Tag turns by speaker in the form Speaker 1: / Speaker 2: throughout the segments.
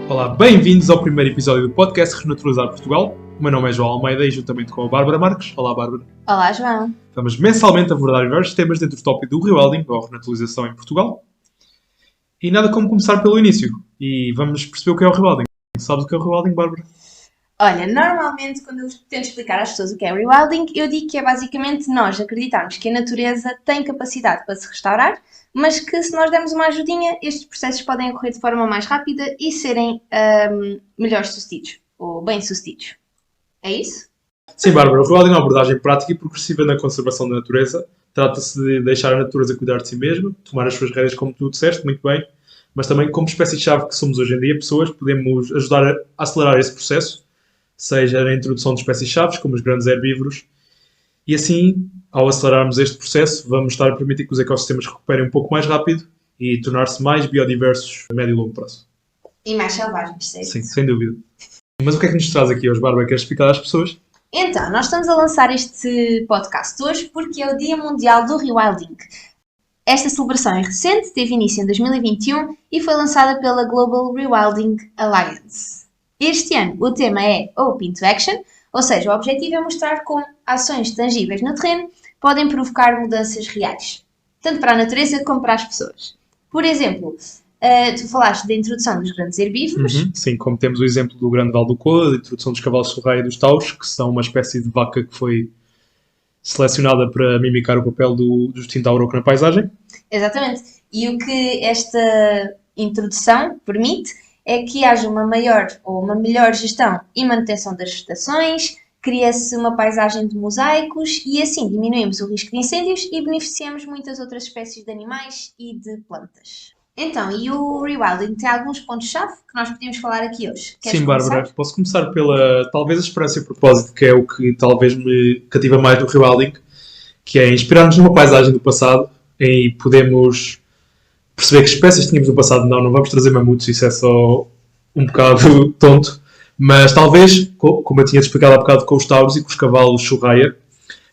Speaker 1: Olá, bem-vindos ao primeiro episódio do podcast Renaturalizar Portugal. O meu nome é João Almeida e juntamente com a Bárbara Marques. Olá, Bárbara.
Speaker 2: Olá, João.
Speaker 1: Vamos mensalmente abordar diversos temas dentro do tópico do rewilding, ou renaturalização em Portugal. E nada como começar pelo início. E vamos perceber o que é o rewilding. Sabes o que é o rewilding, Bárbara?
Speaker 2: Olha, normalmente quando eu tento explicar às pessoas o que é rewilding, eu digo que é basicamente nós acreditarmos que a natureza tem capacidade para se restaurar, mas que se nós dermos uma ajudinha, estes processos podem ocorrer de forma mais rápida e serem melhores sucedidos, ou bem-sucedidos. É isso?
Speaker 1: Sim, Bárbara. O rewilding é uma abordagem prática e progressiva na conservação da natureza. Trata-se de deixar a natureza cuidar de si mesma, tomar as suas rédeas, como tu disseste, muito bem, mas também como espécie-chave que somos hoje em dia, pessoas, podemos ajudar a acelerar esse processo, seja na introdução de espécies-chave, como os grandes herbívoros, e assim, ao acelerarmos este processo, vamos estar a permitir que os ecossistemas recuperem um pouco mais rápido e tornar-se mais biodiversos a médio e longo prazo.
Speaker 2: E mais selvagens, certo?
Speaker 1: Sim, sem dúvida. Mas o que é que nos traz aqui hoje, Bárbara? Queres explicar às pessoas?
Speaker 2: Então, nós estamos a lançar este podcast hoje porque é o Dia Mundial do Rewilding. Esta celebração é recente, teve início em 2021 e foi lançada pela Global Rewilding Alliance. Este ano o tema é Open to Action, ou seja, o objetivo é mostrar como ações tangíveis no terreno podem provocar mudanças reais, tanto para a natureza como para as pessoas. Por exemplo, tu falaste da introdução dos grandes herbívoros.
Speaker 1: Sim, como temos o exemplo do Grande Val do Coa, da introdução dos cavalos de Sorraia e dos tauros, que são uma espécie de vaca que foi selecionada para mimicar o papel do Justin Tauro na paisagem.
Speaker 2: Exatamente. E o que esta introdução permite é que haja uma maior ou uma melhor gestão e manutenção das vegetações, cria-se uma paisagem de mosaicos e assim diminuímos o risco de incêndios e beneficiamos muitas outras espécies de animais e de plantas. Então, e o rewilding tem alguns pontos-chave que nós podíamos falar aqui hoje. Queres
Speaker 1: Sim,
Speaker 2: começar?
Speaker 1: Bárbara, posso começar pela, talvez, a esperança e o propósito, que é o que talvez me cativa mais do rewilding, que é inspirar-nos numa paisagem do passado e podemos perceber que espécies tínhamos no passado. Não vamos trazer mamutos, isso é só um bocado tonto, mas talvez, como eu tinha explicado há bocado com os tauros e com os cavalos Sorraia,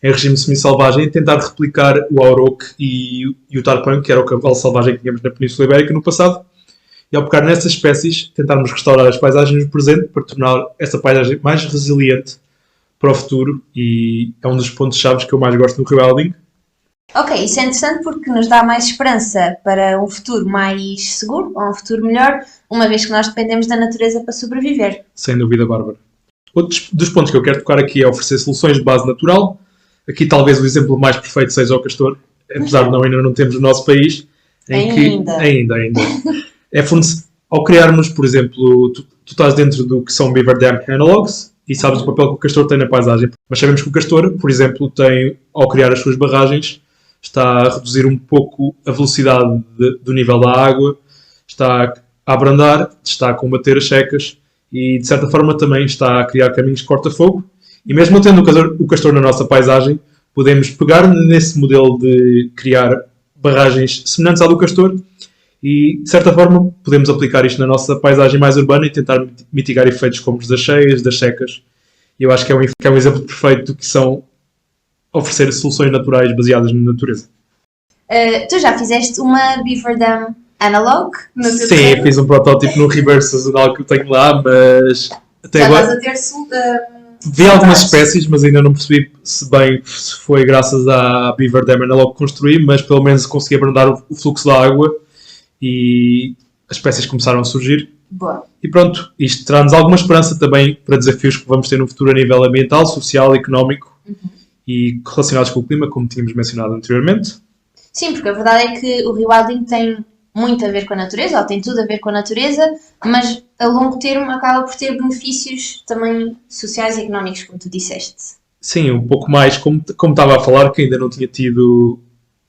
Speaker 1: em regime semi-selvagem, tentar replicar o auroque e o tarpão, que era o cavalo selvagem que tínhamos na Península Ibérica no passado, e ao pegar nessas espécies, tentarmos restaurar as paisagens no presente para tornar essa paisagem mais resiliente para o futuro, e é um dos pontos-chave que eu mais gosto no rewilding.
Speaker 2: Ok, isso é interessante porque nos dá mais esperança para um futuro mais seguro, ou um futuro melhor, uma vez que nós dependemos da natureza para sobreviver.
Speaker 1: Sem dúvida, Bárbara. Outro dos pontos que eu quero tocar aqui é oferecer soluções de base natural. Aqui talvez o exemplo mais perfeito seja o castor, apesar de ainda não termos no nosso país. Ainda. É ao criarmos, por exemplo, tu estás dentro do que são Beaver Dam Analogs e sabes o papel que o castor tem na paisagem. Mas sabemos que o castor, por exemplo, tem, ao criar as suas barragens, está a reduzir um pouco a velocidade do nível da água, está a abrandar, está a combater as secas e, de certa forma, também está a criar caminhos de corta-fogo. E mesmo tendo o castor na nossa paisagem, podemos pegar nesse modelo de criar barragens semelhantes à do castor e, de certa forma, podemos aplicar isto na nossa paisagem mais urbana e tentar mitigar efeitos como os das cheias, das secas. E eu acho que é um exemplo perfeito do que são oferecer soluções naturais baseadas na natureza.
Speaker 2: Tu já fizeste uma Beaver Dam Analog no teu
Speaker 1: Sim,
Speaker 2: terreno?
Speaker 1: fiz um protótipo no reverse sazonal que eu tenho lá, mas até
Speaker 2: Já
Speaker 1: agora
Speaker 2: estás a ter
Speaker 1: vi algumas espécies, mas ainda não percebi se foi graças à Beaver Dam Analog que construí, mas pelo menos consegui abrandar o fluxo da água e as espécies começaram a surgir.
Speaker 2: Boa.
Speaker 1: E pronto, isto traz-nos alguma esperança também para desafios que vamos ter no futuro a nível ambiental, social, económico e relacionados com o clima, como tínhamos mencionado anteriormente.
Speaker 2: Sim, porque a verdade é que o rewilding tem muito a ver com a natureza, ou tem tudo a ver com a natureza, mas a longo termo acaba por ter benefícios também sociais e económicos, como tu disseste.
Speaker 1: Sim, um pouco mais, como estava a falar, que ainda não tinha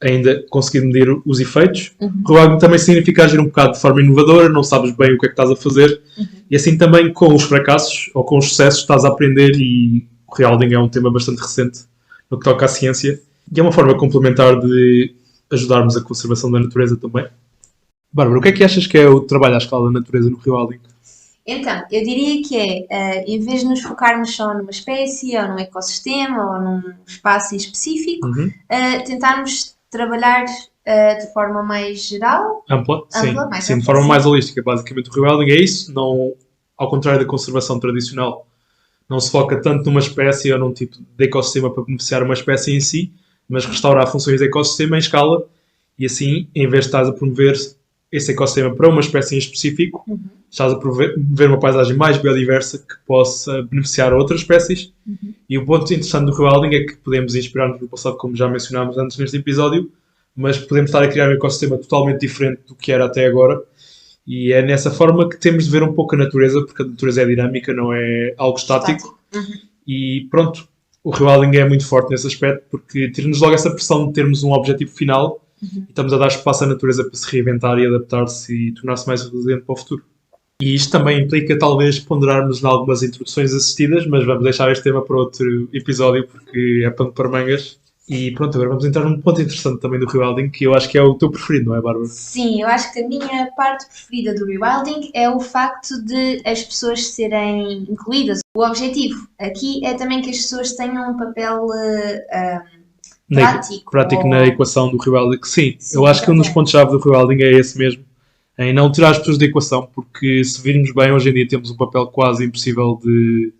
Speaker 1: ainda conseguido medir os efeitos. O rewilding também significa agir um bocado de forma inovadora, não sabes bem o que é que estás a fazer, e assim também com os fracassos ou com os sucessos estás a aprender, e o rewilding é um tema bastante recente no que toca à ciência, e é uma forma complementar de ajudarmos a conservação da natureza também. Bárbara, o que é que achas que é o trabalho à escala da natureza no rewilding?
Speaker 2: Então, eu diria que em vez de nos focarmos só numa espécie, ou num ecossistema, ou num espaço em específico, tentarmos trabalhar de forma mais geral.
Speaker 1: Ampla, sim.
Speaker 2: Mais
Speaker 1: sim,
Speaker 2: ampla,
Speaker 1: de forma
Speaker 2: sim.
Speaker 1: mais holística. Basicamente o rewilding é isso, não, ao contrário da conservação tradicional. Não se foca tanto numa espécie ou num tipo de ecossistema para beneficiar uma espécie em si, mas restaurar funções de ecossistema em escala e assim, em vez de estás a promover esse ecossistema para uma espécie em específico, estás a promover uma paisagem mais biodiversa que possa beneficiar outras espécies. E o ponto interessante do rewilding é que podemos inspirar-nos no passado, como já mencionámos antes neste episódio, mas podemos estar a criar um ecossistema totalmente diferente do que era até agora. E é nessa forma que temos de ver um pouco a natureza, porque a natureza é dinâmica, não é algo estático. E pronto, o rewilding é muito forte nesse aspecto, porque tira-nos logo essa pressão de termos um objetivo final e estamos a dar espaço à natureza para se reinventar e adaptar-se e tornar-se mais resiliente para o futuro. E isto também implica talvez ponderarmos em algumas introduções assistidas, mas vamos deixar este tema para outro episódio, porque é pano para mangas. E pronto, agora vamos entrar num ponto interessante também do rewilding, que eu acho que é o teu preferido, não é, Bárbara?
Speaker 2: Sim, eu acho que a minha parte preferida do rewilding é o facto de as pessoas serem incluídas. O objetivo aqui é também que as pessoas tenham um papel
Speaker 1: prático na equação do rewilding. Sim, eu acho que um dos pontos-chave do rewilding é esse mesmo, em não tirar as pessoas da equação, porque se virmos bem, hoje em dia temos um papel quase impossível de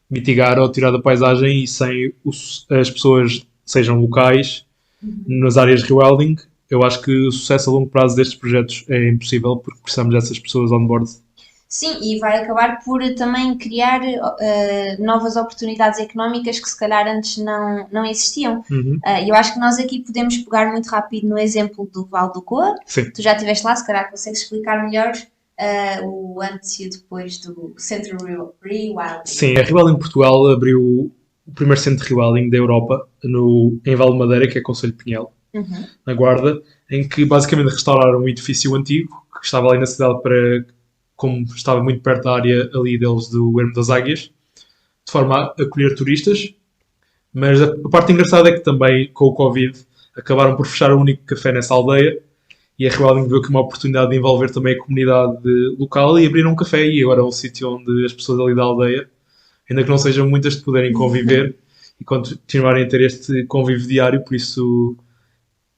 Speaker 1: mitigar ou tirar da paisagem e sem as pessoas sejam locais nas áreas de rewilding, eu acho que o sucesso a longo prazo destes projetos é impossível porque precisamos dessas pessoas on board.
Speaker 2: Sim, e vai acabar por também criar novas oportunidades económicas que se calhar antes não existiam. Eu acho que nós aqui podemos pegar muito rápido no exemplo do Vale do Coa.
Speaker 1: Sim.
Speaker 2: Tu já estiveste lá, se calhar consegues explicar melhor o antes e depois do Centro Rewilding.
Speaker 1: Sim, a Rewilding Portugal abriu o primeiro centro de rewilding da Europa em Val de Madeira, que é Concelho de Pinhel, na Guarda, em que basicamente restauraram um edifício antigo que estava ali na cidade como estava muito perto da área ali deles do Ermo das Águias, de forma a acolher turistas. Mas a parte engraçada é que também, com o Covid, acabaram por fechar o único café nessa aldeia e a Rewilding viu que uma oportunidade de envolver também a comunidade local e abriram um café e agora é um sítio onde as pessoas ali da aldeia, ainda que não sejam muitas, de poderem conviver e continuarem a ter este convívio diário. Por isso,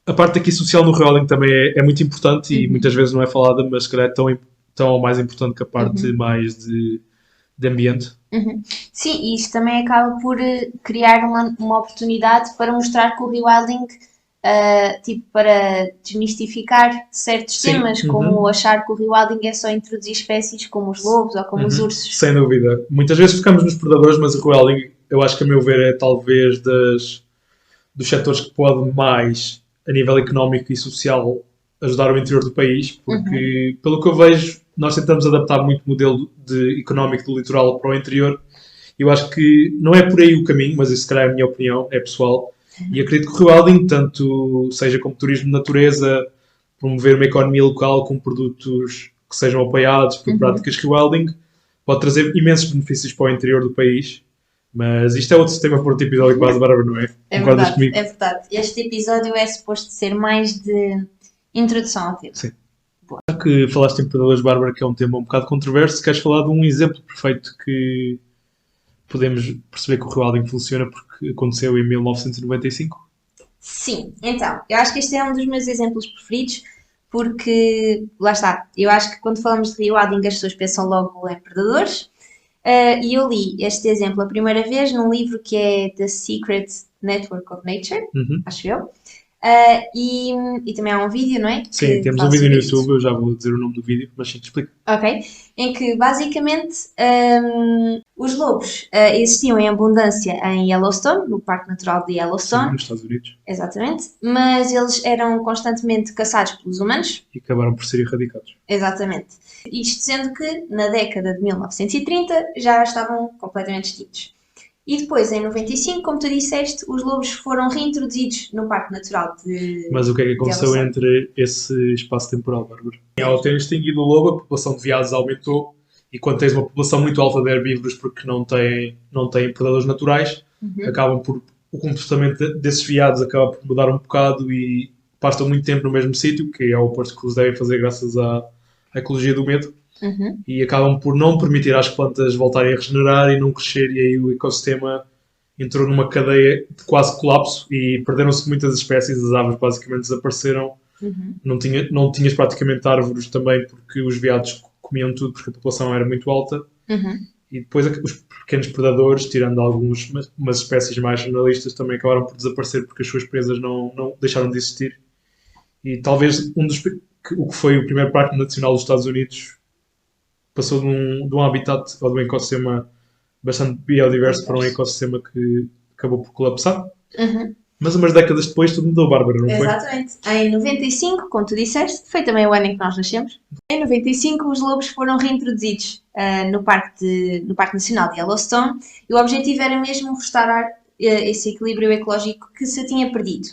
Speaker 1: a parte aqui social no rewilding também é muito importante e muitas vezes não é falada, mas se calhar é tão ou mais importante que a parte mais de ambiente.
Speaker 2: Sim, e isto também acaba por criar uma oportunidade para mostrar que o rewilding, para desmistificar certos temas, como achar que o rewilding é só introduzir espécies como os lobos ou como os ursos.
Speaker 1: Sem dúvida. Muitas vezes ficamos nos predadores, mas o rewilding, eu acho que a meu ver, é talvez dos setores que pode mais, a nível económico e social, ajudar o interior do país, porque, pelo que eu vejo, nós tentamos adaptar muito o modelo económico do litoral para o interior. Eu acho que não é por aí o caminho, mas isso, se calhar, é a minha opinião, é pessoal. E acredito que o rewilding, tanto seja como turismo de natureza, promover uma economia local com produtos que sejam apoiados por práticas rewilding, pode trazer imensos benefícios para o interior do país. Mas isto é outro tema para outro episódio quase, Bárbara, não é?
Speaker 2: Concordas comigo? É verdade. Este episódio é suposto ser mais de introdução ao tema.
Speaker 1: Sim. Já que falaste em predadores, Bárbara, que é um tema um bocado controverso, queres falar de um exemplo perfeito que podemos perceber que o rewilding funciona porque aconteceu em 1995?
Speaker 2: Sim, então, eu acho que este é um dos meus exemplos preferidos porque, lá está, eu acho que quando falamos de rewilding as pessoas pensam logo em predadores e eu li este exemplo a primeira vez num livro que é The Secret Network of Nature, acho eu. E também há um vídeo, não é?
Speaker 1: Sim, temos um vídeo no YouTube, eu já vou dizer o nome do vídeo, mas sim, te explico.
Speaker 2: Ok, em que basicamente os lobos existiam em abundância em Yellowstone, no Parque Natural de Yellowstone.
Speaker 1: Sim, nos Estados Unidos.
Speaker 2: Exatamente, mas eles eram constantemente caçados pelos humanos.
Speaker 1: E acabaram por ser erradicados.
Speaker 2: Exatamente. Isto sendo que na década de 1930 já estavam completamente extintos. E depois, em 95, como tu disseste, os lobos foram reintroduzidos no Parque Natural de...
Speaker 1: Mas o que é que aconteceu entre esse espaço temporal, Bárbara? Ao ter extinguido o lobo, a população de veados aumentou e quando tens uma população muito alta de herbívoros porque não têm predadores naturais, acabam por... O comportamento desses veados acaba por mudar um bocado e passam muito tempo no mesmo sítio, que é o oposto que eles devem fazer graças à ecologia do medo. E acabam por não permitir às plantas voltarem a regenerar e não crescer, e aí o ecossistema entrou numa cadeia de quase colapso e perderam-se muitas espécies, as aves basicamente desapareceram. Não tinhas praticamente árvores também porque os veados comiam tudo porque a população era muito alta. E depois os pequenos predadores, tirando umas espécies mais generalistas, também acabaram por desaparecer porque as suas presas não deixaram de existir. E talvez o que foi o primeiro parque nacional dos Estados Unidos passou de um habitat ou de um ecossistema bastante biodiverso para um ecossistema que acabou por colapsar. Mas umas décadas depois tudo mudou, Bárbara, não foi?
Speaker 2: Exatamente. Em 95, como tu disseste, foi também o ano em que nós nascemos. Em 95, os lobos foram reintroduzidos no Parque Nacional de Yellowstone e o objetivo era mesmo restaurar esse equilíbrio ecológico que se tinha perdido.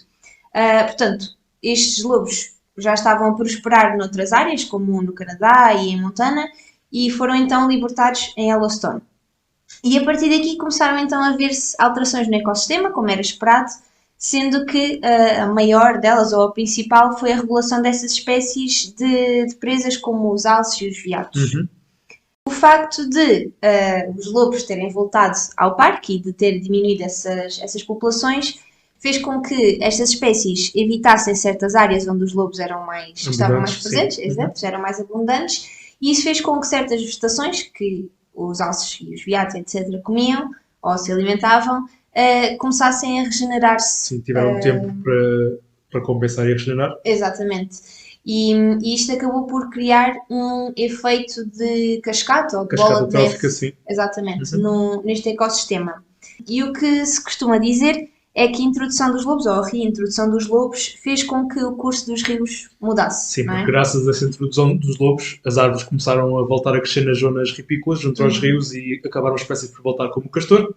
Speaker 2: Portanto, estes lobos já estavam a prosperar noutras áreas, como no Canadá e em Montana, e foram então libertados em Yellowstone. E a partir daqui começaram então a ver-se alterações no ecossistema, como era esperado, sendo que a maior delas, ou a principal, foi a regulação dessas espécies de presas como os alces e os veados. O facto de os lobos terem voltado ao parque e de ter diminuído essas populações fez com que estas espécies evitassem certas áreas onde os lobos estavam mais presentes, eram mais abundantes, e isso fez com que certas vegetações que os alces e os veados, etc., comiam ou se alimentavam, começassem a regenerar-se.
Speaker 1: Sim, tiveram tempo para compensar e regenerar.
Speaker 2: Exatamente. E isto acabou por criar um efeito de cascata ou de bola de neve.
Speaker 1: Sim.
Speaker 2: Exatamente, neste ecossistema. E o que se costuma dizer é que a introdução dos lobos, ou a reintrodução dos lobos, fez com que o curso dos rios mudasse.
Speaker 1: Sim, porque graças a essa introdução dos lobos, as árvores começaram a voltar a crescer nas zonas ripícolas, junto aos rios, e acabaram as espécies por voltar como o castor.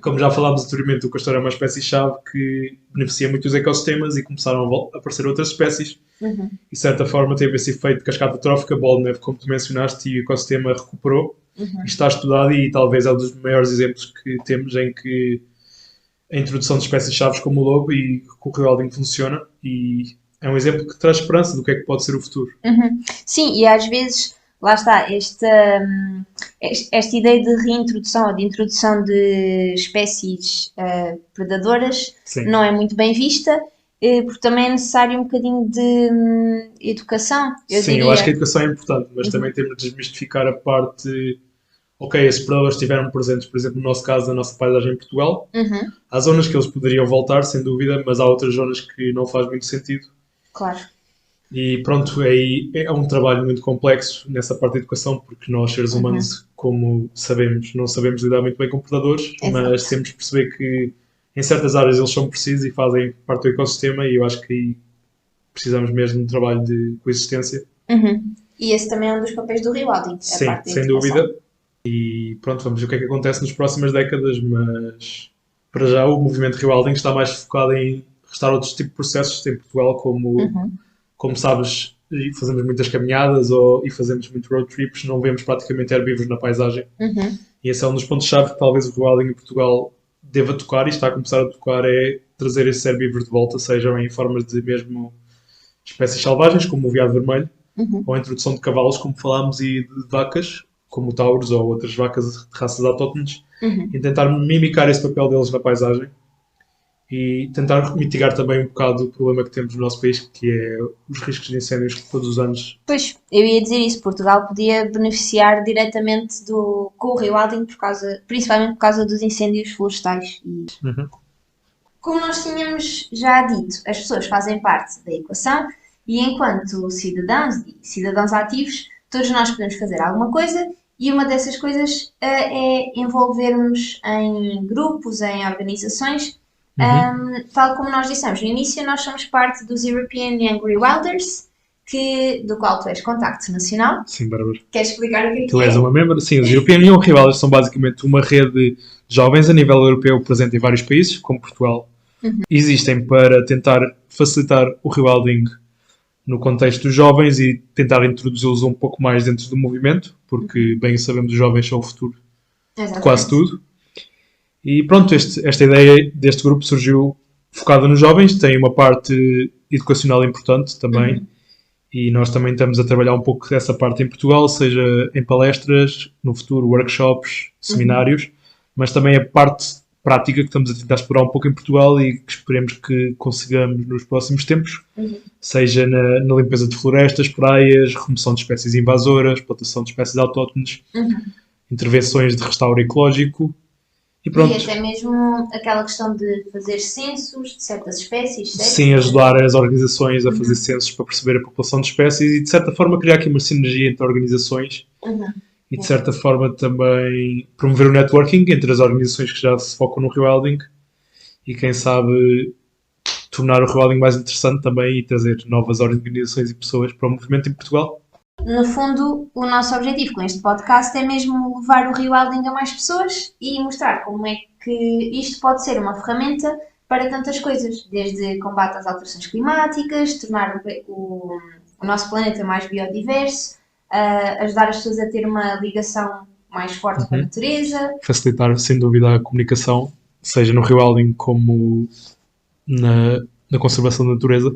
Speaker 1: Como já falámos anteriormente, o castor é uma espécie-chave que beneficia muito os ecossistemas e começaram a aparecer outras espécies. E de certa forma teve esse efeito de cascata trófica, bola de neve, como tu mencionaste, e o ecossistema recuperou. Está estudado e talvez é um dos maiores exemplos que temos em que a introdução de espécies-chave como o lobo e o rewilding funciona, e é um exemplo que traz esperança do que é que pode ser o futuro.
Speaker 2: Sim, e às vezes, lá está, esta ideia de reintrodução ou de introdução de espécies predadoras não é muito bem vista, porque também é necessário um bocadinho de educação.
Speaker 1: Eu acho que a educação é importante, mas também temos de desmistificar a parte... Ok, esses predadores estiveram presentes, por exemplo, no nosso caso, na nossa paisagem em Portugal. Há zonas que eles poderiam voltar, sem dúvida, mas há outras zonas que não faz muito sentido.
Speaker 2: Claro.
Speaker 1: E pronto, aí é um trabalho muito complexo nessa parte da educação, porque nós, seres humanos, como sabemos, não sabemos lidar muito bem com predadores, mas temos de perceber que em certas áreas eles são precisos e fazem parte do ecossistema, e eu acho que aí precisamos mesmo de um trabalho de coexistência.
Speaker 2: E esse também é um dos papéis do rewilding.
Speaker 1: Sim, sem dúvida. E pronto, vamos ver o que é que acontece nas próximas décadas, mas para já o movimento rewilding está mais focado em restaurar outros tipos de processos em Portugal, como sabes, fazemos muitas caminhadas e fazemos muitos road trips, não vemos praticamente herbívoros na paisagem. E esse é um dos pontos-chave que talvez o rewilding em Portugal deva tocar, e está a começar a tocar, é trazer esses herbívoros de volta, sejam em formas de mesmo espécies selvagens, como o veado vermelho, ou a introdução de cavalos, como falámos, e de vacas, como tauros ou outras vacas de raças autóctones, e tentar mimicar esse papel deles na paisagem e tentar mitigar também um bocado o problema que temos no nosso país, que é os riscos de incêndios todos os anos.
Speaker 2: Pois, eu ia dizer isso, Portugal podia beneficiar diretamente com o rewilding, principalmente por causa dos incêndios florestais. Como nós tínhamos já dito, as pessoas fazem parte da equação, e enquanto cidadãos e cidadãos ativos, todos nós podemos fazer alguma coisa, e uma dessas coisas é envolvermos em grupos, em organizações. Tal como nós dissemos no início, nós somos parte dos European Young Rewilders, do qual tu és contacto nacional.
Speaker 1: Sim, Bárbara.
Speaker 2: Queres explicar o que é que
Speaker 1: Tu és uma membro? Sim, os European Young Rewilders são basicamente uma rede de jovens a nível europeu presente em vários países, como Portugal. Existem para tentar facilitar o rewilding no contexto dos jovens e tentar introduzi-los um pouco mais dentro do movimento, porque bem sabemos, os jovens são o futuro de quase tudo. E pronto, esta ideia deste grupo surgiu focada nos jovens, tem uma parte educacional importante também, e nós também estamos a trabalhar um pouco dessa parte em Portugal, seja em palestras, no futuro, workshops, seminários, mas também a parte prática que estamos a tentar explorar um pouco em Portugal e que esperemos que consigamos nos próximos tempos, seja na limpeza de florestas, praias, remoção de espécies invasoras, plantação de espécies autóctones, intervenções de restauro ecológico e pronto.
Speaker 2: E até mesmo aquela questão de fazer censos de certas espécies, certo?
Speaker 1: Sim, ajudar as organizações a fazer censos para perceber a população de espécies e de certa forma criar aqui uma sinergia entre organizações e de certa forma também promover o networking entre as organizações que já se focam no rewilding e quem sabe tornar o rewilding mais interessante também e trazer novas organizações e pessoas para o movimento em Portugal.
Speaker 2: No fundo, o nosso objetivo com este podcast é mesmo levar o rewilding a mais pessoas e mostrar como é que isto pode ser uma ferramenta para tantas coisas, desde combate às alterações climáticas, tornar o nosso planeta mais biodiverso, ajudar as pessoas a ter uma ligação mais forte com a natureza.
Speaker 1: Facilitar, sem dúvida, a comunicação, seja no rewilding como na conservação da natureza.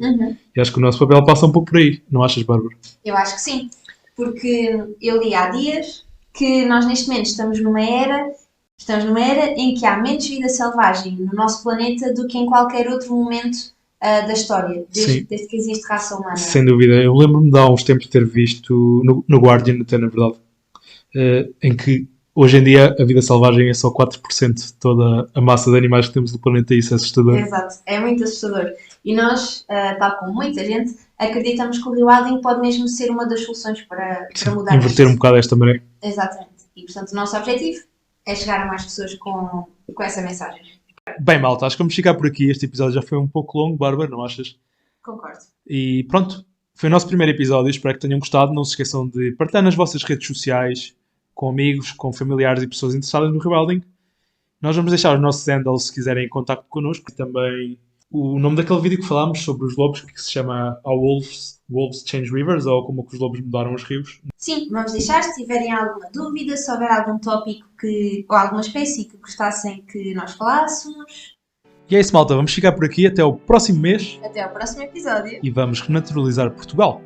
Speaker 1: E acho que o nosso papel passa um pouco por aí, não achas, Bárbara?
Speaker 2: Eu acho que sim, porque eu li há dias que nós neste momento estamos numa era em que há menos vida selvagem no nosso planeta do que em qualquer outro momento da história, desde que existe raça humana.
Speaker 1: Sem dúvida. Eu lembro-me de há uns tempos de ter visto no Guardian, até na verdade, em que hoje em dia a vida selvagem é só 4% de toda a massa de animais que temos no planeta e isso é assustador.
Speaker 2: Exato, é muito assustador. E nós, tal como muita gente, acreditamos que o rewilding pode mesmo ser uma das soluções para mudar
Speaker 1: inverter um bocado esta maré.
Speaker 2: Exatamente. E portanto o nosso objetivo é chegar a mais pessoas com essa mensagem.
Speaker 1: Bem, malta, acho que vamos ficar por aqui. Este episódio já foi um pouco longo, Bárbara, não achas?
Speaker 2: Concordo.
Speaker 1: E pronto, foi o nosso primeiro episódio. Espero que tenham gostado. Não se esqueçam de partilhar nas vossas redes sociais, com amigos, com familiares e pessoas interessadas no rewilding. Nós vamos deixar os nossos handles se quiserem em contacto connosco. E também o nome daquele vídeo que falámos sobre os lobos, que se chama How Wolves Change Rivers, ou como que os lobos mudaram os rios.
Speaker 2: Sim, vamos deixar. Se tiverem alguma dúvida, se houver algum tópico ou alguma espécie que gostassem que nós falássemos.
Speaker 1: E é isso, malta. Vamos ficar por aqui. Até o próximo mês.
Speaker 2: Até ao próximo episódio.
Speaker 1: E vamos renaturalizar Portugal.